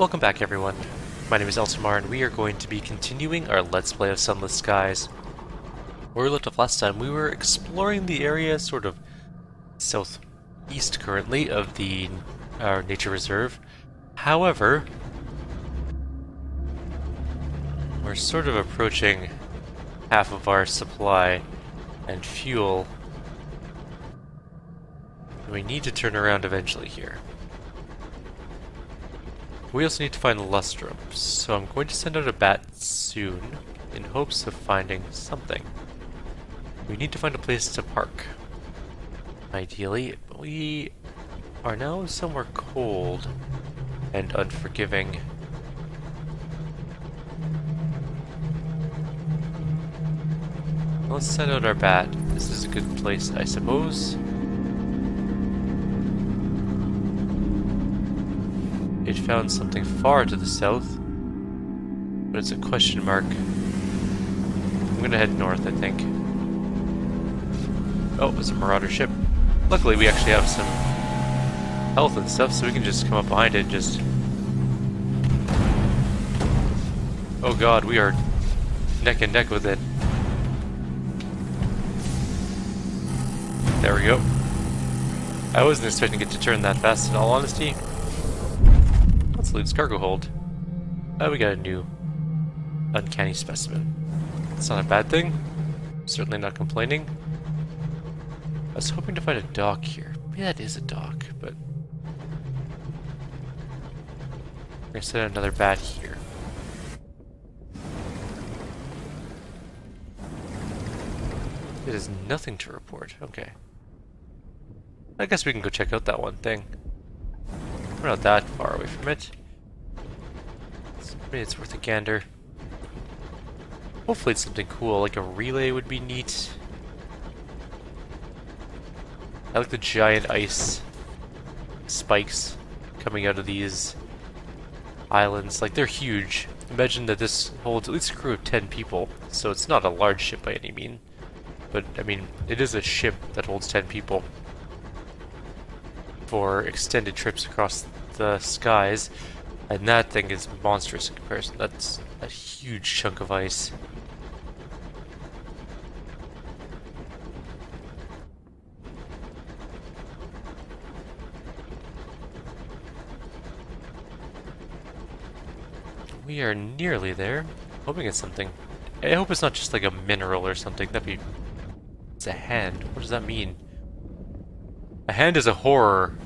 Welcome back everyone. My name is Eltimar and we are going to be continuing our Let's Play of Sunless Skies. Where we left off last time, we were exploring the area sort of southeast currently of the nature reserve. However, we're sort of approaching half of our supply and fuel. We need to turn around eventually here. We also need to find the lustrum, so I'm going to send out a bat soon in hopes of finding something. We need to find a place to park. Ideally, we are now somewhere cold and unforgiving. Let's send out our bat. This is a good place, I suppose. It found something far to the south, but it's a question mark. I'm gonna head north, I think. Oh, there's a marauder ship. Luckily, we actually have some health and stuff, so we can just come up behind it and just... Oh god, we are neck and neck with it. There we go. I wasn't expecting it to turn that fast, in all honesty. Let's leave its cargo hold. Oh, we got a new uncanny specimen. It's not a bad thing. Certainly not complaining. I was hoping to find a dock here. Maybe that is a dock, but... We're gonna set another bat here. It is nothing to report. Okay. I guess we can go check out that one thing. We're not that far away from it. Maybe it's worth a gander. Hopefully it's something cool, like a relay would be neat. I like the giant ice spikes coming out of these islands. Like, they're huge. Imagine that this holds at least a crew of 10 people, so it's not a large ship by any means. But, I mean, it is a ship that holds 10 people for extended trips across the skies, and that thing is monstrous in comparison. That's a huge chunk of ice. We are nearly there. Hoping it's something. I hope it's not just like a mineral or something. That'd be... It's a hand. What does that mean? A hand is a horror.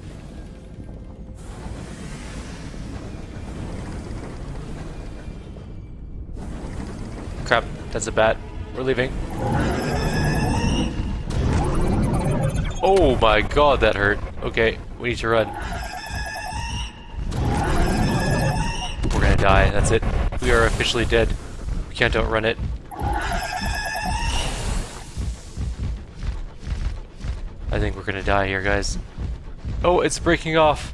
Crap, that's a bat. We're leaving. Oh my god, that hurt. Okay, we need to run. We're gonna die, that's it. We are officially dead. We can't outrun it. I think we're gonna die here, guys. Oh, it's breaking off.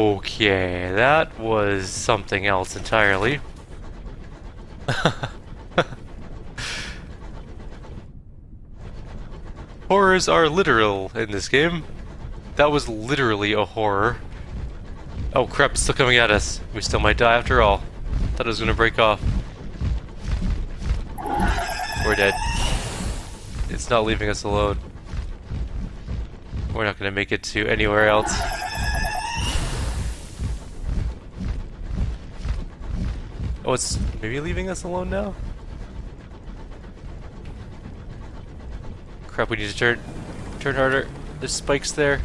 Okay, that was something else entirely. Horrors are literal in this game. That was literally a horror. Oh crap, it's still coming at us. We still might die after all. Thought it was gonna break off. We're dead. It's not leaving us alone. We're not gonna make it to anywhere else. Oh, it's maybe leaving us alone now? Crap, we need to turn harder. There's spikes there.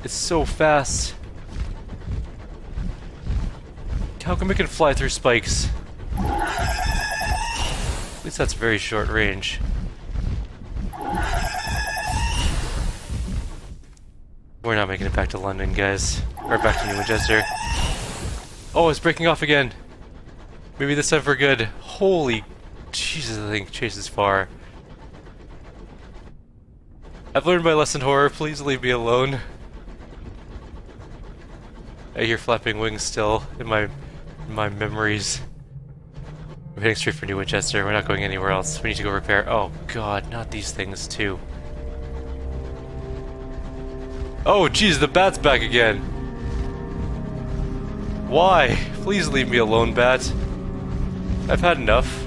It's so fast. How come it can fly through spikes? At least that's very short range. We're not making it back to London, guys. Or back to New Winchester. Oh, it's breaking off again. Maybe this time for good. Holy Jesus, I think chases far. I've learned my lesson, horror. Please leave me alone. I hear flapping wings still in my memories. We're heading straight for New Winchester. We're not going anywhere else. We need to go repair. Oh god, not these things too. Oh, geez, the bat's back again. Why? Please leave me alone, bat. I've had enough.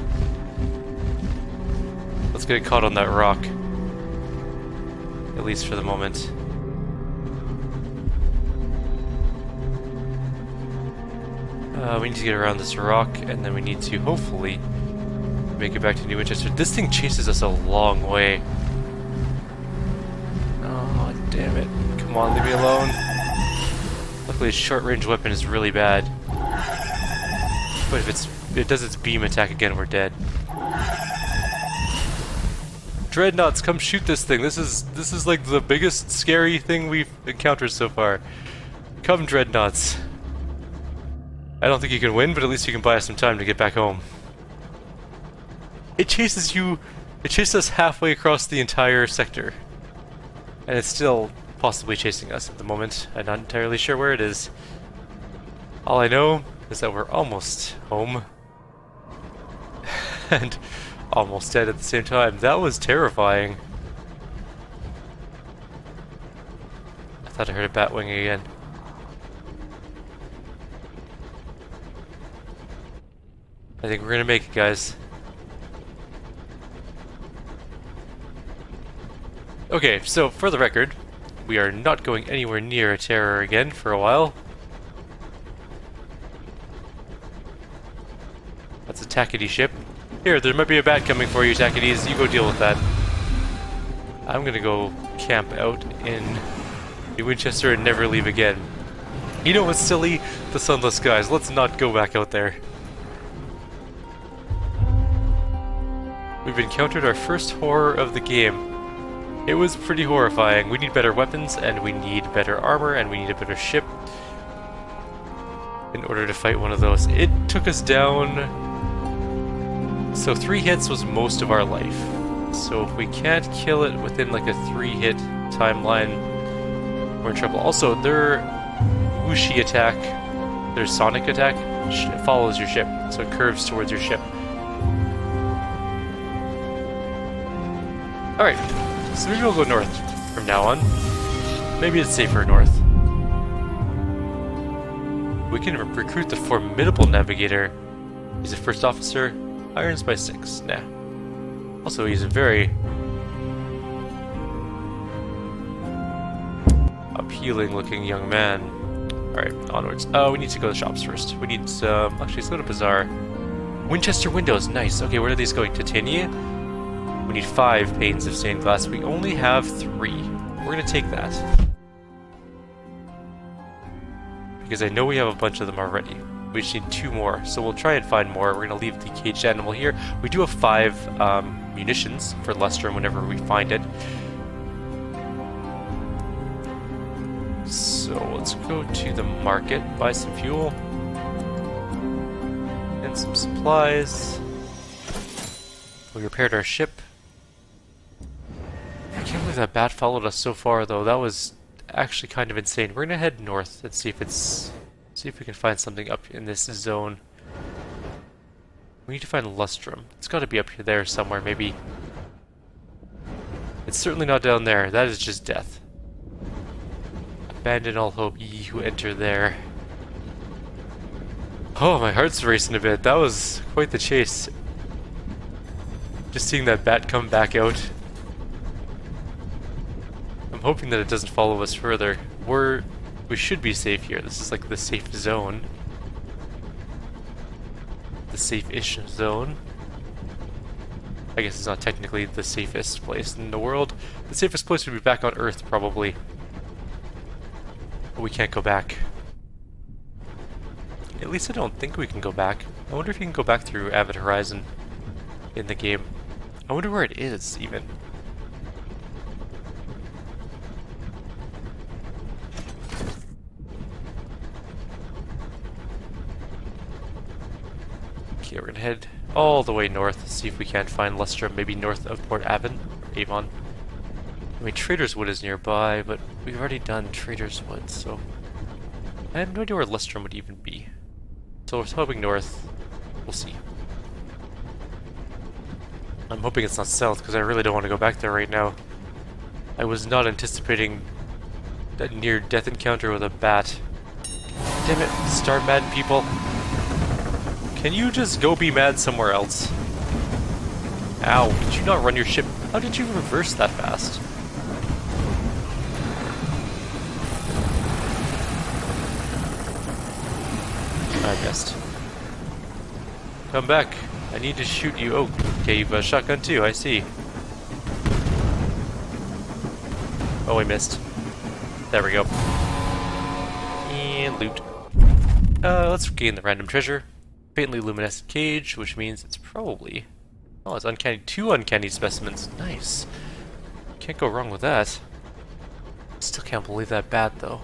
Let's get caught on that rock. At least for the moment. We need to get around this rock, and then we need to, hopefully, make it back to New Winchester. This thing chases us a long way. Oh, damn it. Come on, leave me alone. Luckily, its short-range weapon is really bad. But if it does its beam attack again, we're dead. Dreadnoughts, come shoot this thing. This is like the biggest scary thing we've encountered so far. Come, Dreadnoughts. I don't think you can win, but at least you can buy us some time to get back home. It chases you. It chases us halfway across the entire sector. And it's still possibly chasing us at the moment. I'm not entirely sure where it is. All I know is that we're almost home. And almost dead at the same time. That was terrifying. I thought I heard a bat wing again. I think we're gonna make it, guys. Okay, so for the record, we are not going anywhere near a terror again for a while. That's a Tackety ship. Here, there might be a bat coming for you, Tacketies. You go deal with that. I'm gonna go camp out in New Winchester and never leave again. You know what's silly? The Sunless guys. Let's not go back out there. We've encountered our first horror of the game. It was pretty horrifying. We need better weapons, and we need better armor, and we need a better ship in order to fight one of those. It took us down... So 3 hits was most of our life. So if we can't kill it within like a 3-hit timeline, we're in trouble. Also, their Ushi attack, their sonic attack, follows your ship, so it curves towards your ship. Alright, so maybe we'll go north from now on. Maybe it's safer north. We can recruit the formidable navigator. He's a first officer, irons by 6. Nah. Also, he's a very appealing looking young man. Alright, onwards. Oh, we need to go to the shops first. We need some... Actually, let's go to Bazaar. Winchester windows, nice. Okay, where are these going? Titania? We need 5 panes of stained glass. We only have 3. We're gonna take that. Because I know we have a bunch of them already. We just need 2 more, so we'll try and find more. We're gonna leave the caged animal here. We do have 5 munitions for Lustrum whenever we find it. So let's go to the market, buy some fuel. And some supplies. We repaired our ship. I can't believe that bat followed us so far, though. That was actually kind of insane. We're gonna head north and see if we can find something up in this zone. We need to find Lustrum. It's got to be up here there somewhere, maybe. It's certainly not down there. That is just death. Abandon all hope, ye who enter there. Oh, my heart's racing a bit. That was quite the chase. Just seeing that bat come back out. I'm hoping that it doesn't follow us further. We should be safe here. This is like the safe zone. The safe-ish zone. I guess it's not technically the safest place in the world. The safest place would be back on Earth, probably. But we can't go back. At least I don't think we can go back. I wonder if you can go back through Avid Horizon in the game. I wonder where it is, even. Okay, we're gonna head all the way north, see if we can't find Lustrum, maybe north of Port Avon. Avon. I mean, Trader's Wood is nearby, but we've already done Trader's Wood, so... I have no idea where Lustrum would even be. So we're hoping north. We'll see. I'm hoping it's not south, because I really don't want to go back there right now. I was not anticipating That near-death encounter with a bat. Damn it, star mad people. Can you just go be mad somewhere else? Ow, did you not run your ship? How did you reverse that fast? I missed. Come back. I need to shoot you. Oh, okay, you've got a shotgun too, I see. Oh, I missed. There we go. And loot. Let's gain the random treasure. Faintly luminescent cage, which means it's probably... Oh, it's uncanny. 2 uncanny specimens. Nice. Can't go wrong with that. Still can't believe that bat, though.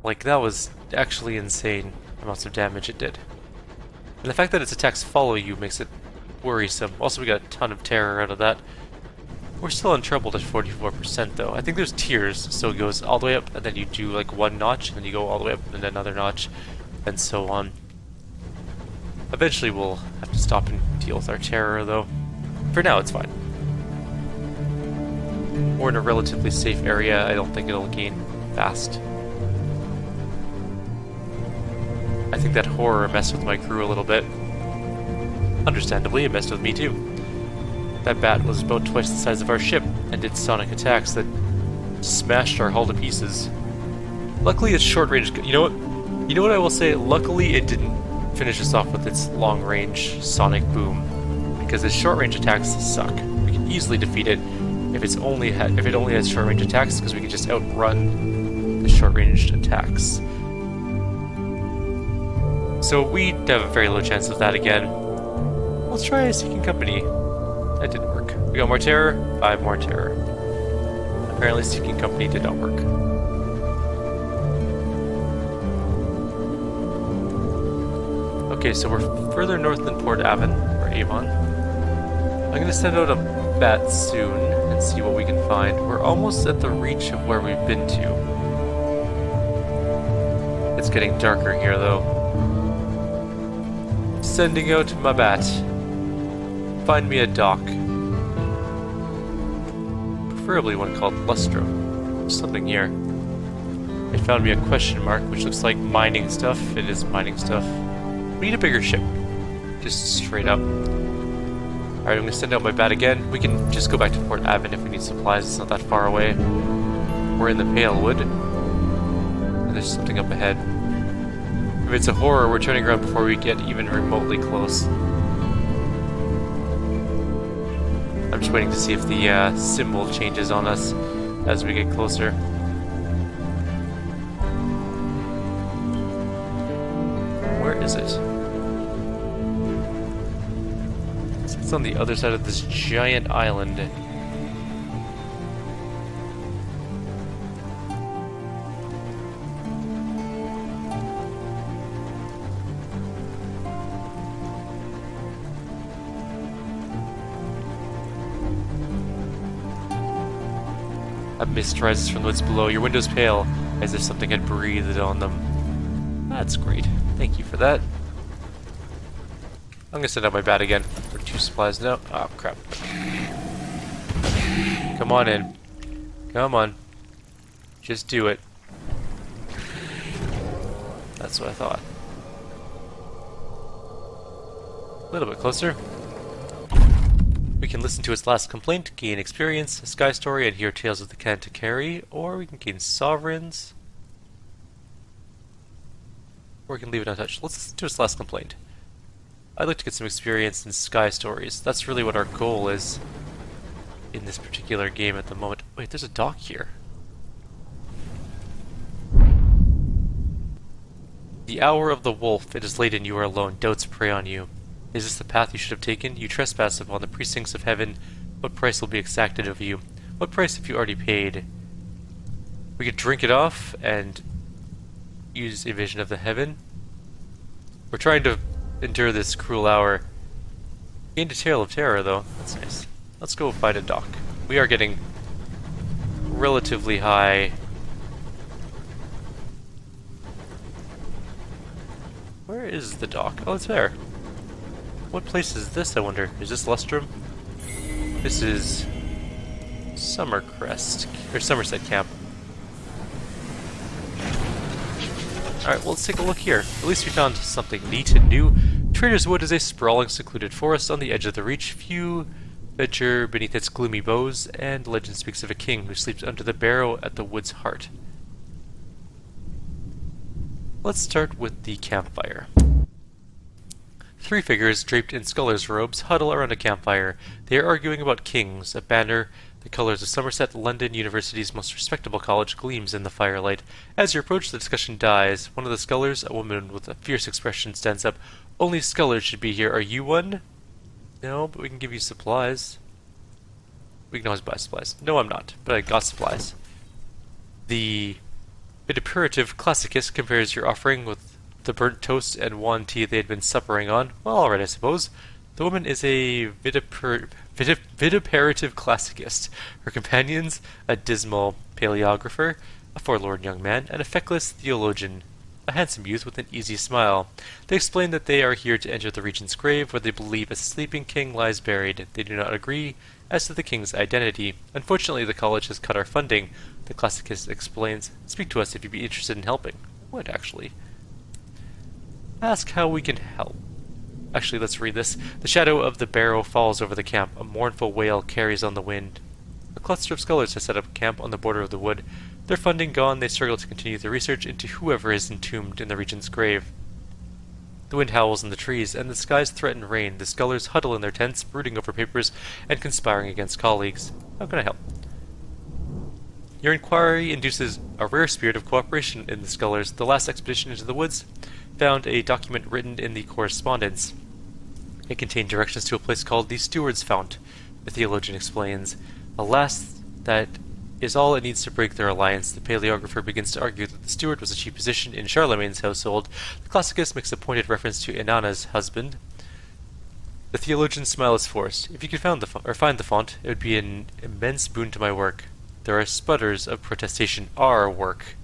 Like, that was actually insane amounts of damage it did. And the fact that its attacks follow you makes it worrisome. Also, we got a ton of terror out of that. We're still untroubled at 44% though. I think there's tiers, so it goes all the way up, and then you do like 1 notch, and then you go all the way up, and then another notch, and so on. Eventually we'll have to stop and deal with our terror though. For now, it's fine. We're in a relatively safe area. I don't think it'll gain fast. I think that horror messed with my crew a little bit. Understandably, it messed with me too. That bat was about twice the size of our ship, and did sonic attacks that smashed our hull to pieces. Luckily, it's short range. You know what? You know what I will say? Luckily, it didn't finish us off with its long range sonic boom, because its short range attacks suck. We can easily defeat it if it only has short range attacks, because we can just outrun the short range attacks. So we have a very low chance of that again. Let's try a Seeking Company. That didn't work. We got more terror, 5 more terror. Apparently Seeking Company did not work. Okay, so we're further north than Port Avon, or Avon. I'm gonna send out a bat soon and see what we can find. We're almost at the reach of where we've been to. It's getting darker here though. Sending out my bat. Find me a dock. Preferably one called Lustrum. There's something here. It found me a question mark, which looks like mining stuff. It is mining stuff. We need a bigger ship. Just straight up. Alright, I'm gonna send out my bat again. We can just go back to Port Avon if we need supplies. It's not that far away. We're in the Pale Wood. And there's something up ahead. If it's a horror, we're turning around before we get even remotely close. I'm just waiting to see if the symbol changes on us as we get closer. Where is it? It's on the other side of this giant island. A mist rises from the woods below. Your windows pale, as if something had breathed on them. That's great. Thank you for that. I'm gonna send out my bat again for 2 supplies now. Oh, crap. Come on in. Come on. Just do it. That's what I thought. A little bit closer. We can listen to its last complaint, gain experience, a sky story, and hear tales of the Canticari, or we can gain sovereigns, or we can leave it untouched. Let's listen to its last complaint. I'd like to get some experience in sky stories. That's really what our goal is in this particular game at the moment. Wait, there's a dock here. The hour of the wolf, it is late and you are alone, doubts prey on you. Is this the path you should have taken? You trespass upon the precincts of heaven. What price will be exacted of you? What price have you already paid? We could drink it off and use a vision of the heaven. We're trying to endure this cruel hour. Gained a tale of terror though. That's nice. Let's go find a dock. We are getting relatively high. Where is the dock? Oh, it's there. What place is this, I wonder? Is this Lustrum? This is Somerset Camp. Alright, well, let's take a look here. At least we found something neat and new. Trader's Wood is a sprawling, secluded forest on the edge of the Reach. Few venture beneath its gloomy boughs, and legend speaks of a king who sleeps under the barrow at the wood's heart. Let's start with the campfire. 3 figures draped in scholars' robes huddle around a campfire. They are arguing about kings. A banner, the colours of Somerset, London University's most respectable college, gleams in the firelight. As you approach, the discussion dies. One of the scholars, a woman with a fierce expression, stands up. Only scholars should be here. Are you one? No, but we can give you supplies. We can always buy supplies. No, I'm not, but I got supplies. The Vituperative Classicus compares your offering with the burnt toast and wan tea they had been suppering on. Well, alright, I suppose. The woman is a Vituperative Classicist. Her companions, a dismal paleographer, a forlorn young man, and a feckless theologian, a handsome youth with an easy smile. They explain that they are here to enter the regent's grave, where they believe a sleeping king lies buried. They do not agree as to the king's identity. Unfortunately, the college has cut our funding. The classicist explains. Speak to us if you'd be interested in helping. Would, actually. Ask how we can help. Actually, let's read this. The shadow of the barrow falls over the camp. A mournful wail carries on the wind. A cluster of scholars has set up camp on the border of the wood. Their funding gone, they struggle to continue their research into whoever is entombed in the regent's grave. The wind howls in the trees, and the skies threaten rain. The scholars huddle in their tents, brooding over papers and conspiring against colleagues. How can I help? Your inquiry induces a rare spirit of cooperation in the scholars. The last expedition into the woods found a document written in the correspondence. It contained directions to a place called the Steward's Fount, the theologian explains. Alas, that is all it needs to break their alliance. The paleographer begins to argue that the steward was a chief position in Charlemagne's household. The classicist makes a pointed reference to Inanna's husband. The theologian's smile is forced. If you could find the font, it would be an immense boon to my work. There are sputters of protestation. Our work.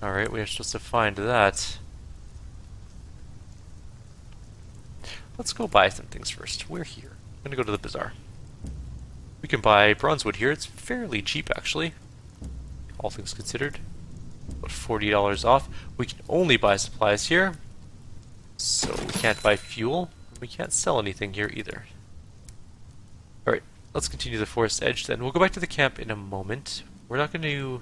Alright, we are supposed to find that. Let's go buy some things first. We're here. I'm gonna go to the bazaar. We can buy bronzewood here. It's fairly cheap, actually. All things considered. About $40 off. We can only buy supplies here. So we can't buy fuel. We can't sell anything here either. Alright, let's continue the forest edge then. We'll go back to the camp in a moment. We're not going to...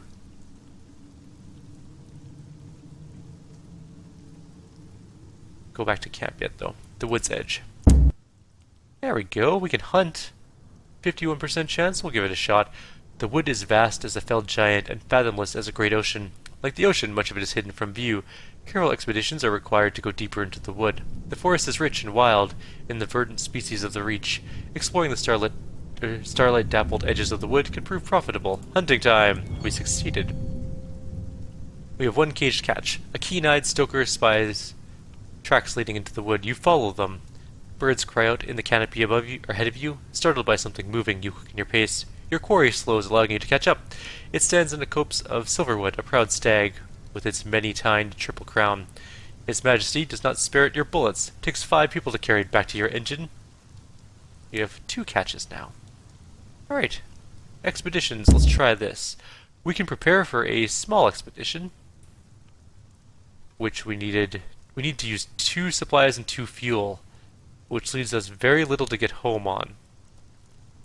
go back to camp yet, though. The wood's edge. There we go. We can hunt. 51% chance. We'll give it a shot. The wood is vast as a felled giant and fathomless as a great ocean. Like the ocean, much of it is hidden from view. Careful expeditions are required to go deeper into the wood. The forest is rich and wild in the verdant species of the Reach. Exploring the starlight-dappled edges of the wood can prove profitable. Hunting time! We succeeded. We have one caged catch. A keen-eyed stoker spies tracks leading into the wood. You follow them. Birds cry out in the canopy above you, or ahead of you. Startled by something moving, you quicken your pace. Your quarry slows, allowing you to catch up. It stands in a copse of silverwood, a proud stag, with its many-tined triple crown. His Majesty does not spare it your bullets. It takes 5 people to carry it back to your engine. You have 2 catches now. Alright. Expeditions, let's try this. We can prepare for a small expedition, which we need to use 2 supplies and 2 fuel, which leaves us very little to get home on.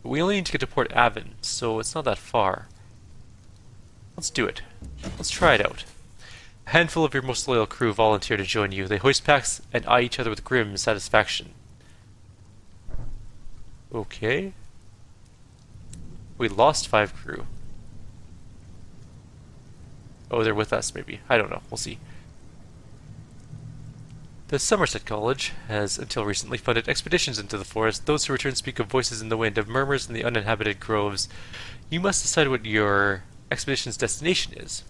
But we only need to get to Port Avon, so it's not that far. Let's do it. Let's try it out. A handful of your most loyal crew volunteer to join you. They hoist packs and eye each other with grim satisfaction. Okay. We lost 5 crew. Oh, they're with us, maybe. I don't know. We'll see. The Somerset College has until recently funded expeditions into the forest. Those who return speak of voices in the wind, of murmurs in the uninhabited groves. You must decide what your expedition's destination is.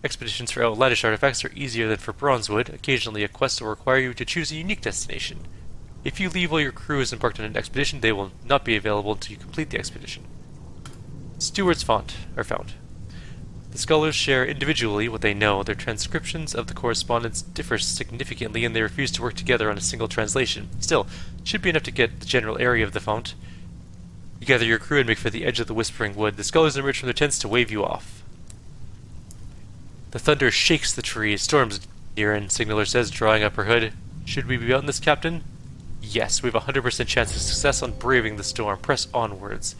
Expeditions for outlandish artifacts are easier than for bronzewood. Occasionally a quest will require you to choose a unique destination. If you leave while your crew is embarked on an expedition, they will not be available until you complete the expedition. Steward's Font are found. The scholars share individually what they know. Their transcriptions of the correspondence differ significantly, and they refuse to work together on a single translation. Still, it should be enough to get the general area of the font. You gather your crew and make for the edge of the Whispering Wood. The scholars emerge from their tents to wave you off. The thunder shakes the tree. Storm's nearing, Signaler says, drawing up her hood. Should we be out in this, Captain? Yes, we have a 100% chance of success on braving the storm. Press onwards.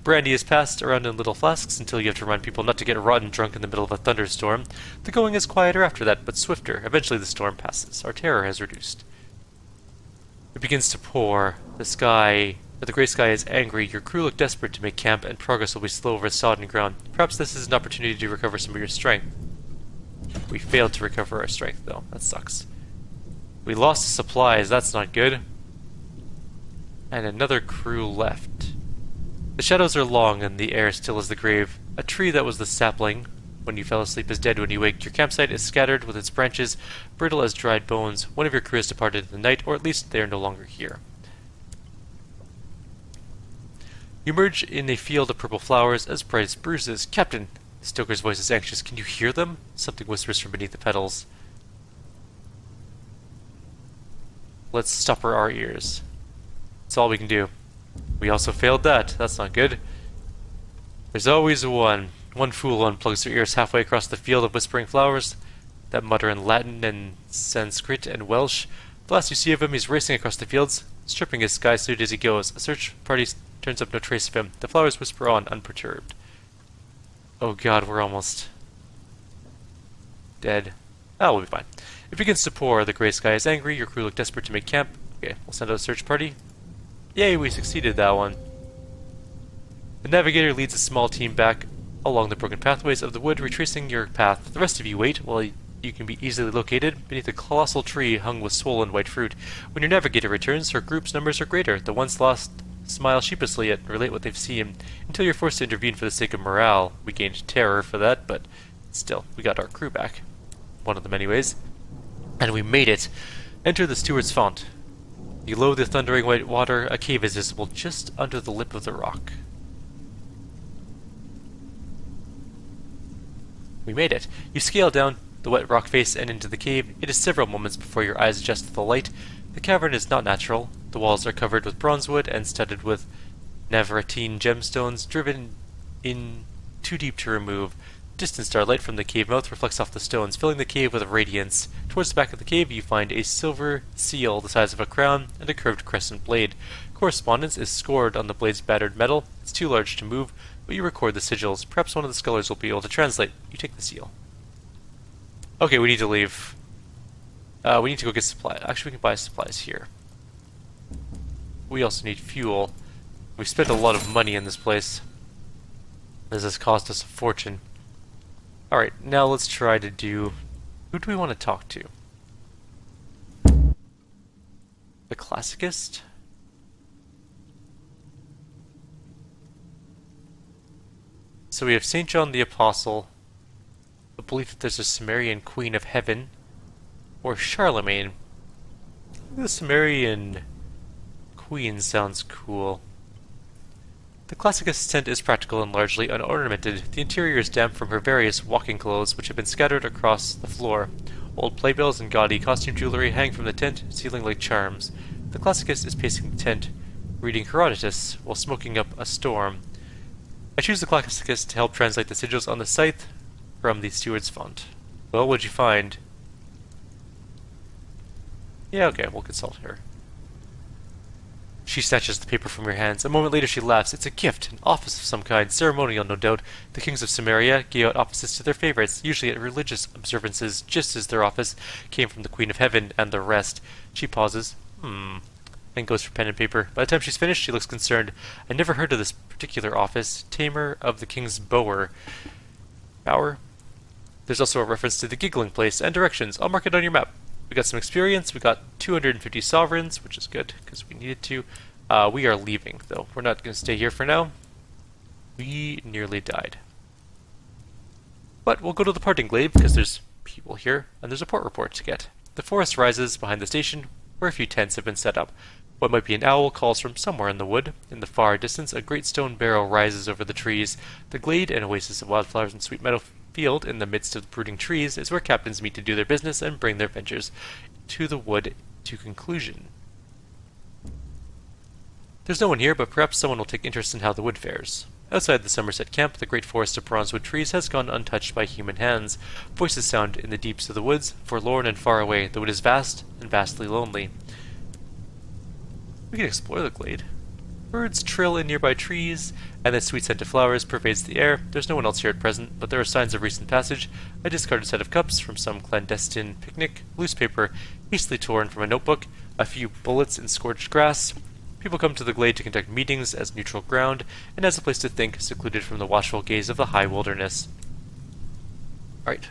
Brandy is passed around in little flasks until you have to remind people not to get rotten drunk in the middle of a thunderstorm. The going is quieter after that, but swifter. Eventually the storm passes. Our terror has reduced. It begins to pour. The grey sky is angry. Your crew look desperate to make camp, and progress will be slow over sodden ground. Perhaps this is an opportunity to recover some of your strength. We failed to recover our strength, though. That sucks. We lost supplies. That's not good. And another crew left. The shadows are long, and the air still as the grave. A tree that was the sapling when you fell asleep is dead when you wake. Your campsite is scattered with its branches, brittle as dried bones. One of your crew has departed in the night, or at least they are no longer here. You emerge in a field of purple flowers as bright as bruises. Captain! Stoker's voice is anxious. Can you hear them? Something whispers from beneath the petals. Let's stopper our ears. That's all we can do. We also failed that. That's not good. There's always one. One fool unplugs their ears halfway across the field of whispering flowers that mutter in Latin and Sanskrit and Welsh. The last you see of him, he's racing across the fields, stripping his sky suit as he goes. A search party turns up no trace of him. The flowers whisper on, unperturbed. Oh god, we're almost dead. Oh, we'll be fine. It begins to pour. The grey sky is angry. Your crew look desperate to make camp. Okay, we'll send out a search party. Yay, we succeeded that one. The navigator leads a small team back along the broken pathways of the wood, retracing your path. The rest of you wait while you can be easily located beneath a colossal tree hung with swollen white fruit. When your navigator returns, her group's numbers are greater. The ones lost smile sheepishly and relate what they've seen, until you're forced to intervene for the sake of morale. We gained terror for that, but still, we got our crew back. One of them anyways. And we made it. Enter the steward's font. Below the thundering white water, a cave is visible just under the lip of the rock. We made it. You scale down the wet rock face and into the cave. It is several moments before your eyes adjust to the light. The cavern is not natural. The walls are covered with bronze wood and studded with Navaratine gemstones driven in too deep to remove. Distant starlight from the cave mouth reflects off the stones, filling the cave with radiance. Towards the back of the cave you find a silver seal the size of a crown and a curved crescent blade. Correspondence is scored on the blade's battered metal. It's too large to move, but you record the sigils. Perhaps one of the scholars will be able to translate. You take the seal. Okay, we need to leave. We need to go get supplies. Actually, we can buy supplies here. We also need fuel. We spent a lot of money in this place. This has cost us a fortune. Alright, now let's try to do... Who do we want to talk to? The classicist? So we have St. John the Apostle, the belief that there's a Sumerian Queen of Heaven, or Charlemagne. The Sumerian Queen sounds cool. The classicist's tent is practical and largely unornamented. The interior is damp from her various walking clothes, which have been scattered across the floor. Old playbills and gaudy costume jewelry hang from the tent, ceiling like charms. The classicist is pacing the tent, reading Herodotus while smoking up a storm. I choose the classicist to help translate the sigils on the scythe from the steward's font. Well, what'd you find? Yeah, okay, we'll consult her. She snatches the paper from your hands. A moment later she laughs. It's a gift, an office of some kind, ceremonial no doubt. The kings of Samaria gave out offices to their favorites, usually at religious observances, just as their office came from the Queen of Heaven and the rest. She pauses, and goes for pen and paper. By the time she's finished, she looks concerned. I never heard of this particular office. Tamer of the King's Bower. Bower? There's also a reference to the giggling place and directions. I'll mark it on your map. We got some experience. We got 250 sovereigns, which is good, because we needed to. We are leaving, though. We're not going to stay here for now. We nearly died. But we'll go to the parting glade, because there's people here, and there's a port report to get. The forest rises behind the station, where a few tents have been set up. What might be an owl calls from somewhere in the wood. In the far distance, a great stone barrow rises over the trees. The glade, an oasis of wildflowers and sweet meadow field in the midst of the brooding trees, is where captains meet to do their business and bring their ventures to the wood to conclusion. There's no one here, but perhaps someone will take interest in how the wood fares. Outside the Somerset camp, the great forest of bronzewood trees has gone untouched by human hands. Voices sound in the deeps of the woods, forlorn and far away, though it is vast and vastly lonely. We can explore the glade. Birds trill in nearby trees, and the sweet scent of flowers pervades the air. There's no one else here at present, but there are signs of recent passage. A discarded set of cups from some clandestine picnic, loose paper hastily torn from a notebook, a few bullets in scorched grass. People come to the glade to conduct meetings as neutral ground, and as a place to think, secluded from the watchful gaze of the high wilderness. Alright,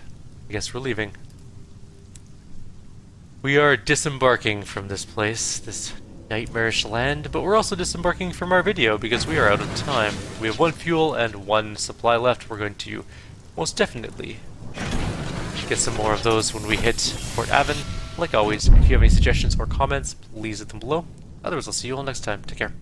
I guess we're leaving. We are disembarking from this place, this nightmarish land, but we're also disembarking from our video because we are out of time. We have 1 fuel and 1 supply left. We're going to most definitely get some more of those when we hit Port Avon. Like always, if you have any suggestions or comments, please leave them below. Otherwise, I'll see you all next time. Take care.